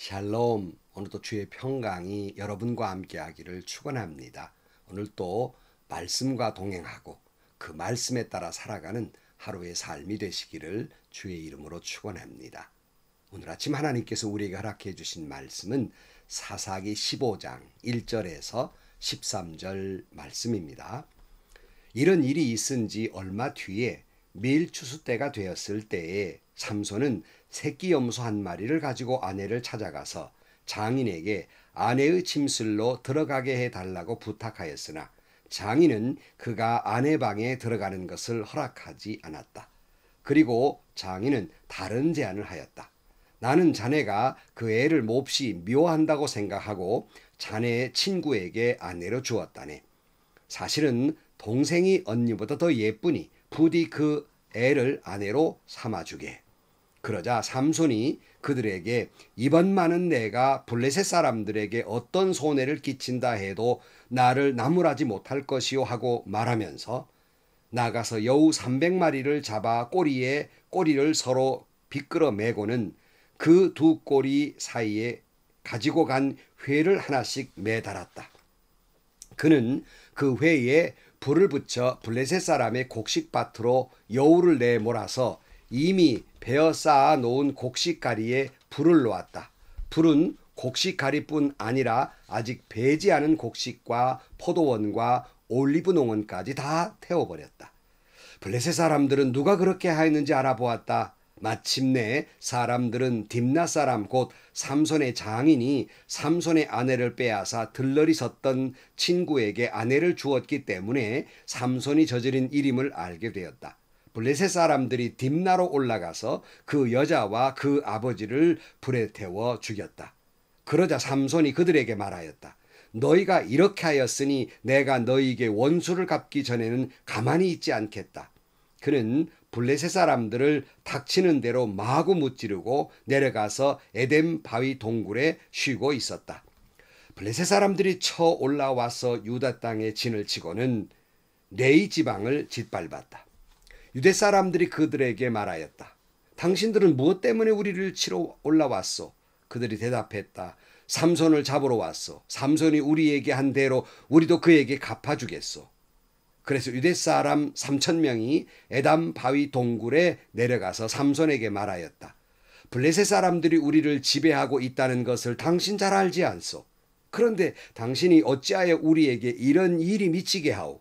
샬롬, 오늘도 주의 평강이 여러분과 함께하기를 축원합니다. 오늘 또 말씀과 동행하고 그 말씀에 따라 살아가는 하루의 삶이 되시기를 주의 이름으로 축원합니다. 오늘 아침 하나님께서 우리에게 허락해 주신 말씀은 사사기 15장 1절에서 13절 말씀입니다. 이런 일이 있은 지 얼마 뒤에 밀추수 때가 되었을 때에 삼손은 새끼 염소 한 마리를 가지고 아내를 찾아가서 장인에게 아내의 침실로 들어가게 해달라고 부탁하였으나 장인은 그가 아내 방에 들어가는 것을 허락하지 않았다. 그리고 장인은 다른 제안을 하였다. 나는 자네가 그 애를 몹시 미워한다고 생각하고 자네의 친구에게 아내로 주었다네. 사실은 동생이 언니보다 더 예쁘니 부디 그 애를 아내로 삼아주게. 그러자 삼손이 그들에게 이번만은 내가 블레셋 사람들에게 어떤 손해를 끼친다 해도 나를 나무라지 못할 것이요 하고 말하면서 나가서 여우 300마리를 잡아 꼬리를 서로 비끌어 매고는 그 두 꼬리 사이에 가지고 간 회를 하나씩 매달았다. 그는 그 회에 불을 붙여 블레셋 사람의 곡식밭으로 여우를 내몰아서 이미 베어 쌓아 놓은 곡식가리에 불을 놓았다. 불은 곡식가리뿐 아니라 아직 배지 않은 곡식과 포도원과 올리브 농원까지 다 태워버렸다. 블레셋 사람들은 누가 그렇게 하였는지 알아보았다. 마침내 사람들은 딥나 사람 곧 삼손의 장인이 삼손의 아내를 빼앗아 들러리 섰던 친구에게 아내를 주었기 때문에 삼손이 저지른 일임을 알게 되었다. 블레셋 사람들이 딥나로 올라가서 그 여자와 그 아버지를 불에 태워 죽였다. 그러자 삼손이 그들에게 말하였다. 너희가 이렇게 하였으니 내가 너희에게 원수를 갚기 전에는 가만히 있지 않겠다. 그는 블레셋 사람들을 닥치는 대로 마구 무찌르고 내려가서 에덴 바위 동굴에 쉬고 있었다. 블레셋 사람들이 쳐 올라와서 유다 땅에 진을 치고는 레이 지방을 짓밟았다. 유대 사람들이 그들에게 말하였다. 당신들은 무엇 때문에 우리를 치러 올라왔소? 그들이 대답했다. 삼손을 잡으러 왔소. 삼손이 우리에게 한 대로 우리도 그에게 갚아주겠소. 그래서 유대 사람 3,000명이 에담 바위 동굴에 내려가서 삼손에게 말하였다. 블레셋 사람들이 우리를 지배하고 있다는 것을 당신 잘 알지 않소? 그런데 당신이 어찌하여 우리에게 이런 일이 미치게 하오?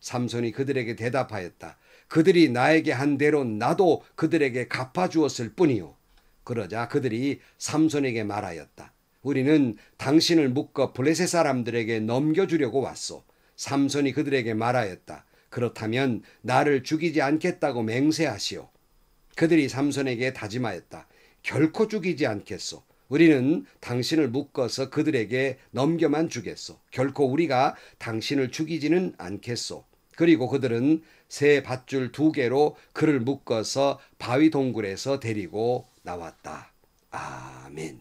삼손이 그들에게 대답하였다. 그들이 나에게 한 대로 나도 그들에게 갚아주었을 뿐이요. 그러자 그들이 삼손에게 말하였다. 우리는 당신을 묶어 블레셋 사람들에게 넘겨주려고 왔소. 삼손이 그들에게 말하였다. 그렇다면 나를 죽이지 않겠다고 맹세하시오. 그들이 삼손에게 다짐하였다. 결코 죽이지 않겠소. 우리는 당신을 묶어서 그들에게 넘겨만 주겠소. 결코 우리가 당신을 죽이지는 않겠소. 그리고 그들은 새 밧줄 2개로 그를 묶어서 바위 동굴에서 데리고 나왔다. 아멘.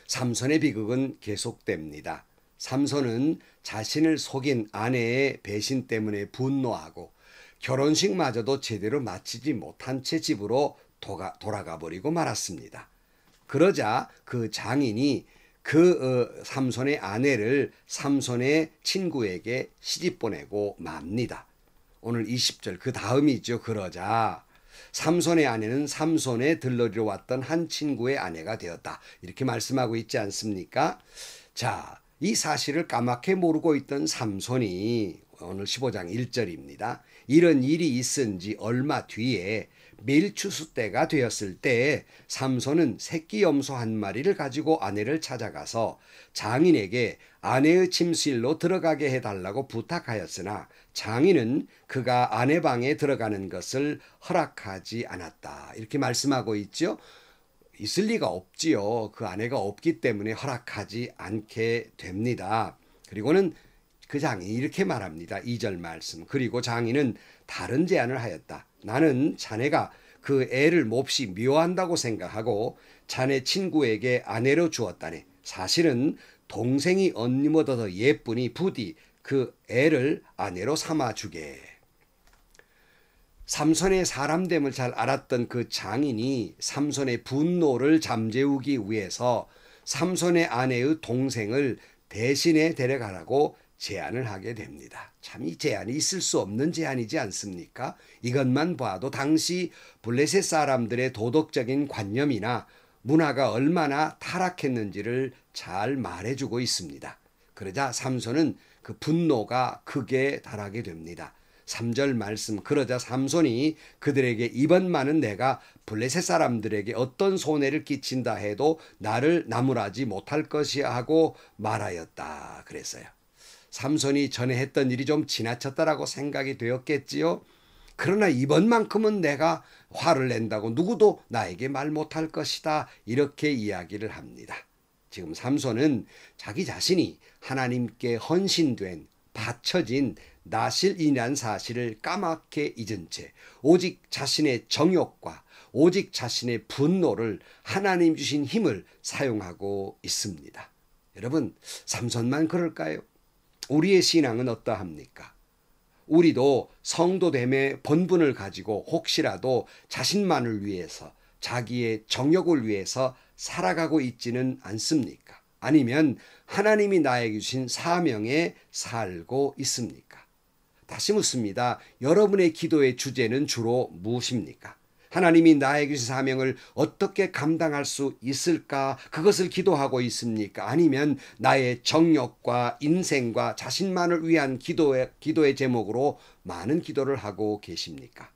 삼손의 비극은 계속됩니다. 삼손은 자신을 속인 아내의 배신 때문에 분노하고 결혼식마저도 제대로 마치지 못한 채 집으로 돌아가 버리고 말았습니다. 그러자 그 장인이 삼손의 아내를 삼손의 친구에게 시집 보내고 맙니다. 오늘 20절 그 다음이죠. 그러자 삼손의 아내는 삼손의 들러리로 왔던 한 친구의 아내가 되었다. 이렇게 말씀하고 있지 않습니까? 자, 이 사실을 까맣게 모르고 있던 삼손이 오늘 15장 1절입니다. 이런 일이 있은 지 얼마 뒤에 밀추수 때가 되었을 때 삼손은 새끼 염소 한 마리를 가지고 아내를 찾아가서 장인에게 아내의 침실로 들어가게 해달라고 부탁하였으나 장인은 그가 아내 방에 들어가는 것을 허락하지 않았다. 이렇게 말씀하고 있죠. 있을 리가 없지요. 그 아내가 없기 때문에 허락하지 않게 됩니다. 그리고는 그 장인이 이렇게 말합니다. 2절 말씀. 그리고 장인은 다른 제안을 하였다. 나는 자네가 그 애를 몹시 미워한다고 생각하고 자네 친구에게 아내로 주었다네. 사실은 동생이 언니보다 더 예쁘니 부디 그 애를 아내로 삼아주게. 삼손의 사람됨을 잘 알았던 그 장인이 삼손의 분노를 잠재우기 위해서 삼손의 아내의 동생을 대신에 데려가라고 제안을 하게 됩니다. 참 이 제안이 있을 수 없는 제안이지 않습니까? 이것만 봐도 당시 블레셋 사람들의 도덕적인 관념이나 문화가 얼마나 타락했는지를 잘 말해주고 있습니다. 그러자 삼손은 그 분노가 극에 달하게 됩니다. 3절 말씀, 그러자 삼손이 그들에게 이번만은 내가 블레셋 사람들에게 어떤 손해를 끼친다 해도 나를 나무라지 못할 것이야 하고 말하였다 그랬어요. 삼손이 전에 했던 일이 좀 지나쳤다라고 생각이 되었겠지요. 그러나 이번만큼은 내가 화를 낸다고 누구도 나에게 말 못할 것이다, 이렇게 이야기를 합니다. 지금 삼손은 자기 자신이 하나님께 헌신된 바쳐진 나실이라는 사실을 까맣게 잊은 채 오직 자신의 정욕과 오직 자신의 분노를 하나님 주신 힘을 사용하고 있습니다. 여러분, 삼손만 그럴까요? 우리의 신앙은 어떠합니까? 우리도 성도됨의 본분을 가지고 혹시라도 자신만을 위해서 자기의 정욕을 위해서 살아가고 있지는 않습니까? 아니면 하나님이 나에게 주신 사명에 살고 있습니까? 다시 묻습니다. 여러분의 기도의 주제는 주로 무엇입니까? 하나님이 나에게 주신 사명을 어떻게 감당할 수 있을까? 그것을 기도하고 있습니까? 아니면 나의 정욕과 인생과 자신만을 위한 기도의 제목으로 많은 기도를 하고 계십니까?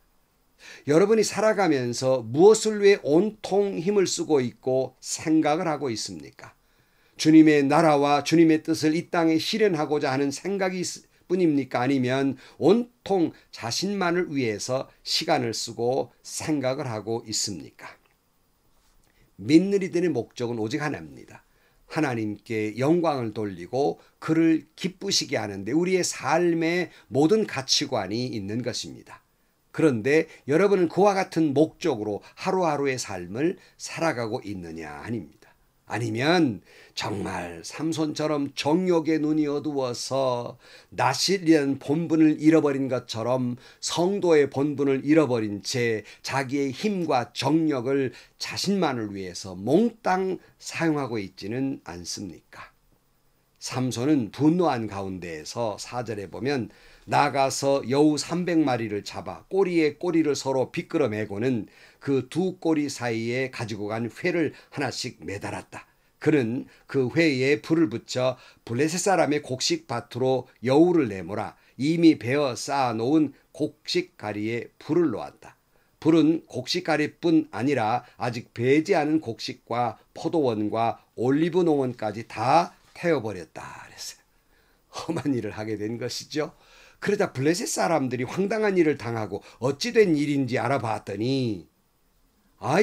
여러분이 살아가면서 무엇을 위해 온통 힘을 쓰고 있고 생각을 하고 있습니까? 주님의 나라와 주님의 뜻을 이 땅에 실현하고자 하는 생각이 뿐입니까? 아니면 온통 자신만을 위해서 시간을 쓰고 생각을 하고 있습니까? 믿는 이들의 목적은 오직 하나입니다. 하나님께 영광을 돌리고 그를 기쁘시게 하는데 우리의 삶의 모든 가치관이 있는 것입니다. 그런데 여러분은 그와 같은 목적으로 하루하루의 삶을 살아가고 있느냐 아닙니다. 아니면 정말 삼손처럼 정욕의 눈이 어두워서 나실이라는 본분을 잃어버린 것처럼 성도의 본분을 잃어버린 채 자기의 힘과 정력을 자신만을 위해서 몽땅 사용하고 있지는 않습니까? 삼손은 분노한 가운데에서 4절에 보면 나가서 여우 300마리를 잡아 꼬리에 꼬리를 서로 비끌어 매고는 그 두 꼬리 사이에 가지고 간 회를 하나씩 매달았다. 그는 그 회에 불을 붙여 블레셋 사람의 곡식밭으로 여우를 내몰아 이미 베어 쌓아놓은 곡식가리에 불을 놓았다. 불은 곡식가리뿐 아니라 아직 배지 않은 곡식과 포도원과 올리브 농원까지 다 태워버렸다 그랬어요. 험한 일을 하게 된 것이죠. 그러자 블레셋 사람들이 황당한 일을 당하고 어찌 된 일인지 알아봤더니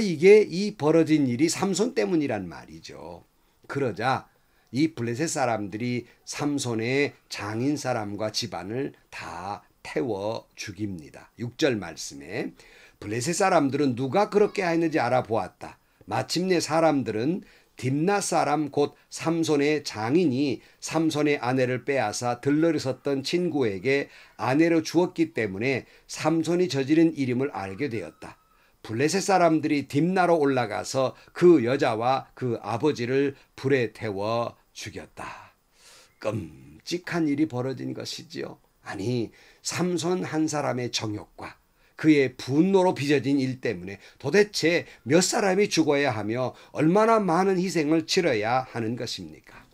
이게 이 벌어진 일이 삼손 때문이란 말이죠. 그러자 이 블레셋 사람들이 삼손의 장인 사람과 집안을 다 태워 죽입니다. 6절 말씀에 블레셋 사람들은 누가 그렇게 했는지 알아보았다. 마침내 사람들은 딥나 사람 곧 삼손의 장인이 삼손의 아내를 빼앗아 들러리섰던 친구에게 아내로 주었기 때문에 삼손이 저지른 이름을 알게 되었다. 블레셋 사람들이 딥나로 올라가서 그 여자와 그 아버지를 불에 태워 죽였다. 끔찍한 일이 벌어진 것이지요. 아니, 삼손 한 사람의 정욕과 그의 분노로 빚어진 일 때문에 도대체 몇 사람이 죽어야 하며 얼마나 많은 희생을 치러야 하는 것입니까?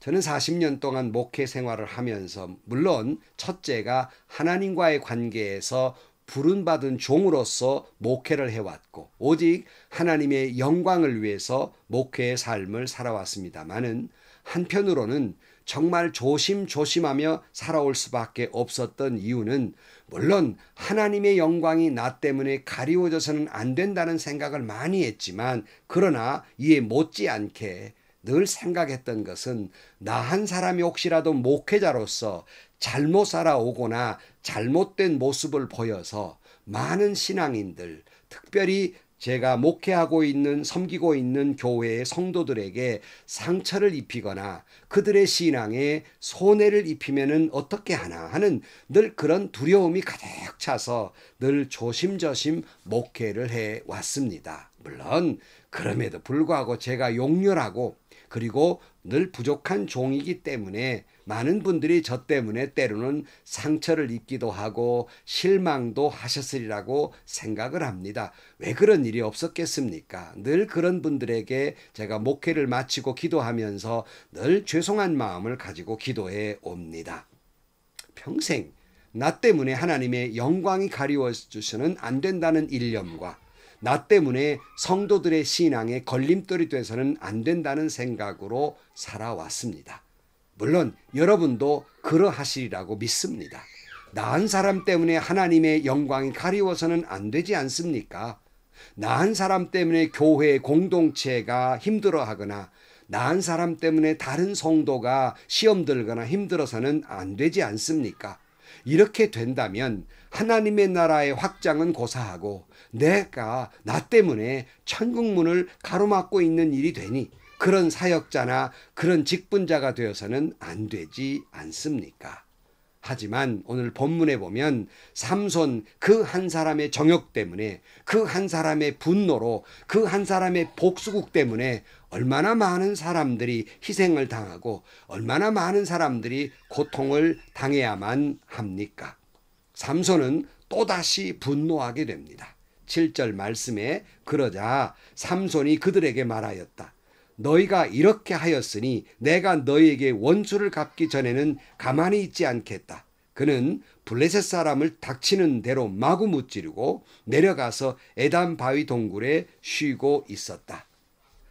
저는 40년 동안 목회 생활을 하면서 물론 첫째가 하나님과의 관계에서 부름받은 종으로서 목회를 해왔고 오직 하나님의 영광을 위해서 목회의 삶을 살아왔습니다마는 한편으로는 정말 조심조심하며 살아올 수밖에 없었던 이유는 물론 하나님의 영광이 나 때문에 가리워져서는 안 된다는 생각을 많이 했지만 그러나 이에 못지않게 늘 생각했던 것은 나 한 사람이 혹시라도 목회자로서 잘못 살아오거나 잘못된 모습을 보여서 많은 신앙인들, 특별히 제가 목회하고 있는 섬기고 있는 교회의 성도들에게 상처를 입히거나 그들의 신앙에 손해를 입히면은 어떻게 하나 하는 늘 그런 두려움이 가득 차서 늘 조심조심 목회를 해 왔습니다. 물론 그럼에도 불구하고 제가 용렬하고 그리고 늘 부족한 종이기 때문에 많은 분들이 저 때문에 때로는 상처를 입기도 하고 실망도 하셨으리라고 생각을 합니다. 왜 그런 일이 없었겠습니까? 늘 그런 분들에게 제가 목회를 마치고 기도하면서 늘 죄송한 마음을 가지고 기도해 옵니다. 평생 나 때문에 하나님의 영광이 가리워져서는 안 된다는 일념과 나 때문에 성도들의 신앙에 걸림돌이 돼서는 안 된다는 생각으로 살아왔습니다. 물론 여러분도 그러하시리라고 믿습니다. 나 한 사람 때문에 하나님의 영광이 가리워서는 안 되지 않습니까? 나 한 사람 때문에 교회 공동체가 힘들어하거나 나 한 사람 때문에 다른 성도가 시험 들거나 힘들어서는 안 되지 않습니까? 이렇게 된다면 하나님의 나라의 확장은 고사하고 내가 나 때문에 천국문을 가로막고 있는 일이 되니 그런 사역자나 그런 직분자가 되어서는 안 되지 않습니까? 하지만 오늘 본문에 보면 삼손 그 한 사람의 정욕 때문에 그 한 사람의 분노로 그 한 사람의 복수국 때문에 얼마나 많은 사람들이 희생을 당하고 얼마나 많은 사람들이 고통을 당해야만 합니까? 삼손은 또다시 분노하게 됩니다. 7절 말씀에 그러자 삼손이 그들에게 말하였다. 너희가 이렇게 하였으니 내가 너희에게 원수를 갚기 전에는 가만히 있지 않겠다. 그는 블레셋 사람을 닥치는 대로 마구 무찌르고 내려가서 에단 바위 동굴에 쉬고 있었다.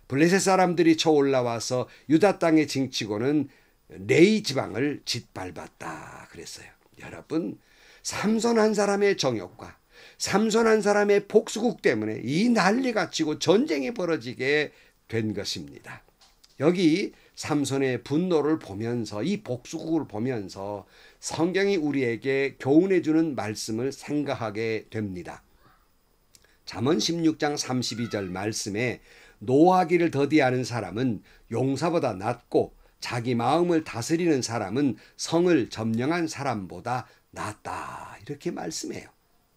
블레셋 사람들이 쳐 올라와서 유다 땅에 징치고는 레이 지방을 짓밟았다 그랬어요. 여러분, 삼손 한 사람의 정욕과 삼손 한 사람의 복수국 때문에 이 난리가 치고 전쟁이 벌어지게 된 것입니다. 여기 삼손의 분노를 보면서 이 복수국을 보면서 성경이 우리에게 교훈해 주는 말씀을 생각하게 됩니다. 잠언 16장 32절 말씀에 노하기를 더디하는 사람은 용사보다 낫고 자기 마음을 다스리는 사람은 성을 점령한 사람보다 낫다 이렇게 말씀해요.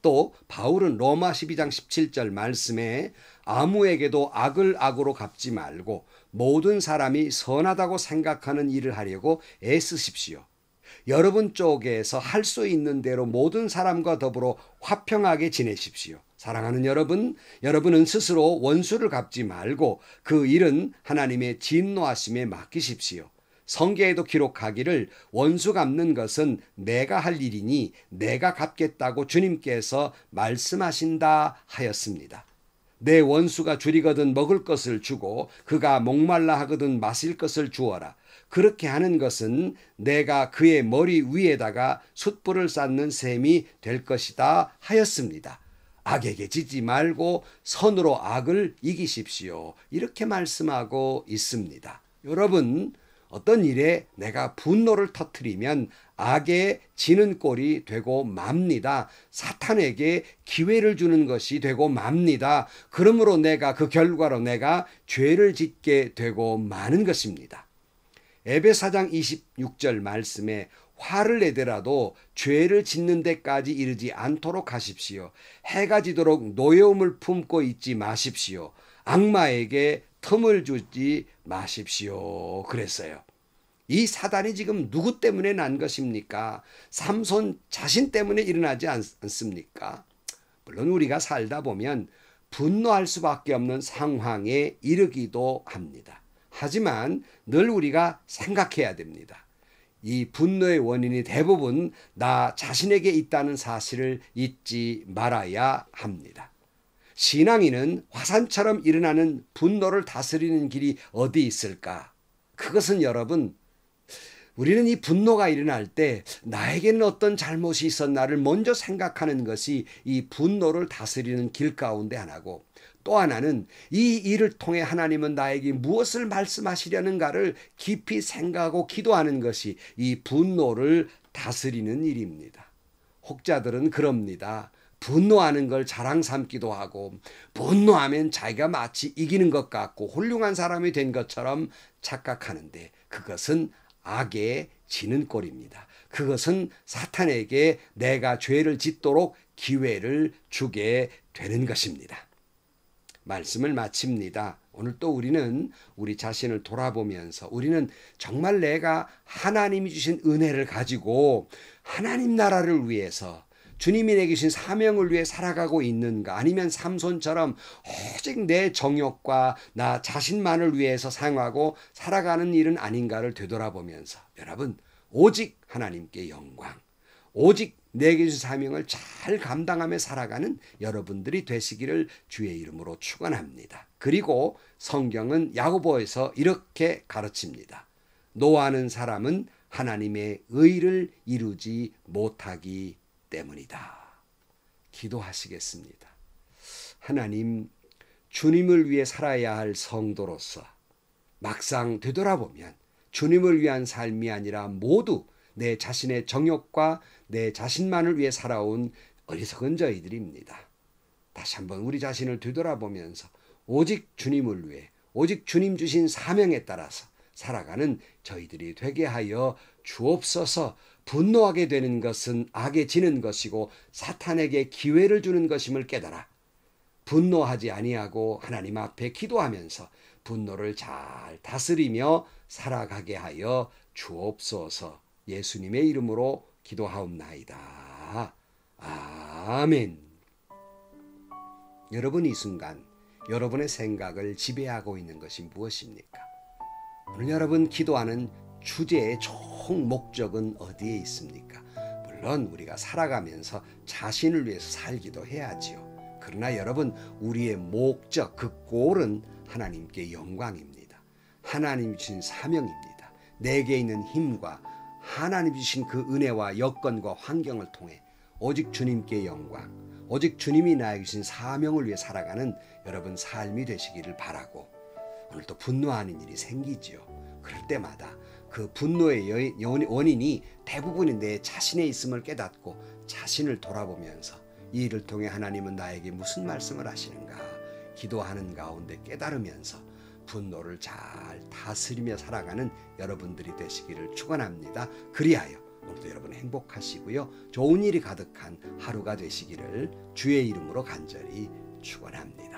또 바울은 로마 12장 17절 말씀에 아무에게도 악을 악으로 갚지 말고 모든 사람이 선하다고 생각하는 일을 하려고 애쓰십시오. 여러분 쪽에서 할 수 있는 대로 모든 사람과 더불어 화평하게 지내십시오. 사랑하는 여러분, 여러분은 스스로 원수를 갚지 말고 그 일은 하나님의 진노하심에 맡기십시오. 성경에도 기록하기를 원수 갚는 것은 내가 할 일이니 내가 갚겠다고 주님께서 말씀하신다 하였습니다. 내 원수가 줄이거든 먹을 것을 주고 그가 목말라 하거든 마실 것을 주어라. 그렇게 하는 것은 내가 그의 머리 위에다가 숯불을 쌓는 셈이 될 것이다 하였습니다. 악에게 지지 말고 선으로 악을 이기십시오. 이렇게 말씀하고 있습니다. 여러분, 어떤 일에 내가 분노를 터뜨리면 악에 지는 꼴이 되고 맙니다. 사탄에게 기회를 주는 것이 되고 맙니다. 그러므로 내가 그 결과로 내가 죄를 짓게 되고 마는 것입니다. 에베소 4장 26절 말씀에 화를 내더라도 죄를 짓는 데까지 이르지 않도록 하십시오. 해가 지도록 노여움을 품고 있지 마십시오. 악마에게 틈을 주지 마십시오. 그랬어요. 이 사단이 지금 누구 때문에 난 것입니까? 삼손 자신 때문에 일어나지 않습니까? 물론 우리가 살다 보면 분노할 수밖에 없는 상황에 이르기도 합니다. 하지만 늘 우리가 생각해야 됩니다. 이 분노의 원인이 대부분 나 자신에게 있다는 사실을 잊지 말아야 합니다. 신앙인은 화산처럼 일어나는 분노를 다스리는 길이 어디 있을까? 그것은 여러분, 우리는 이 분노가 일어날 때 나에게는 어떤 잘못이 있었나를 먼저 생각하는 것이 이 분노를 다스리는 길 가운데 하나고, 또 하나는 이 일을 통해 하나님은 나에게 무엇을 말씀하시려는가를 깊이 생각하고 기도하는 것이 이 분노를 다스리는 일입니다. 혹자들은 그럽니다. 분노하는 걸 자랑 삼기도 하고 분노하면 자기가 마치 이기는 것 같고 훌륭한 사람이 된 것처럼 착각하는데 그것은 악에 지는 꼴입니다. 그것은 사탄에게 내가 죄를 짓도록 기회를 주게 되는 것입니다. 말씀을 마칩니다. 오늘 또 우리는 우리 자신을 돌아보면서 우리는 정말 내가 하나님이 주신 은혜를 가지고 하나님 나라를 위해서 주님이 내게 주신 사명을 위해 살아가고 있는가, 아니면 삼손처럼 오직 내 정욕과 나 자신만을 위해서 사용하고 살아가는 일은 아닌가를 되돌아보면서 여러분, 오직 하나님께 영광, 오직 내게 주신 사명을 잘 감당하며 살아가는 여러분들이 되시기를 주의 이름으로 축원합니다. 그리고 성경은 야고보에서 이렇게 가르칩니다. 노하는 사람은 하나님의 의를 이루지 못하기 때문이다. 기도하시겠습니다. 하나님, 주님을 위해 살아야 할 성도로서 막상 되돌아보면 주님을 위한 삶이 아니라 모두 내 자신의 정욕과 내 자신만을 위해 살아온 어리석은 저희들입니다. 다시 한번 우리 자신을 되돌아보면서 오직 주님을 위해, 오직 주님 주신 사명에 따라서 살아가는 저희들이 되게 하여 주옵소서. 분노하게 되는 것은 악에 지는 것이고 사탄에게 기회를 주는 것임을 깨달아 분노하지 아니하고 하나님 앞에 기도하면서 분노를 잘 다스리며 살아가게 하여 주옵소서. 예수님의 이름으로 기도하옵나이다. 아멘. 여러분, 이 순간 여러분의 생각을 지배하고 있는 것이 무엇입니까? 오늘 여러분 기도하는 주제의 총 목적은 어디에 있습니까? 물론 우리가 살아가면서 자신을 위해서 살기도 해야지요. 그러나 여러분, 우리의 목적, 그 골은 하나님께 영광입니다. 하나님이 주신 사명입니다. 내게 있는 힘과 하나님 주신 그 은혜와 여건과 환경을 통해 오직 주님께 영광, 오직 주님이 나에게 주신 사명을 위해 살아가는 여러분 삶이 되시기를 바라고, 오늘도 분노하는 일이 생기지요. 그럴 때마다 그 분노의 원인이 대부분이 내 자신에 있음을 깨닫고 자신을 돌아보면서 이 일을 통해 하나님은 나에게 무슨 말씀을 하시는가 기도하는 가운데 깨달으면서 분노를 잘 다스리며 살아가는 여러분들이 되시기를 축원합니다. 그리하여 오늘도 여러분 행복하시고요, 좋은 일이 가득한 하루가 되시기를 주의 이름으로 간절히 축원합니다.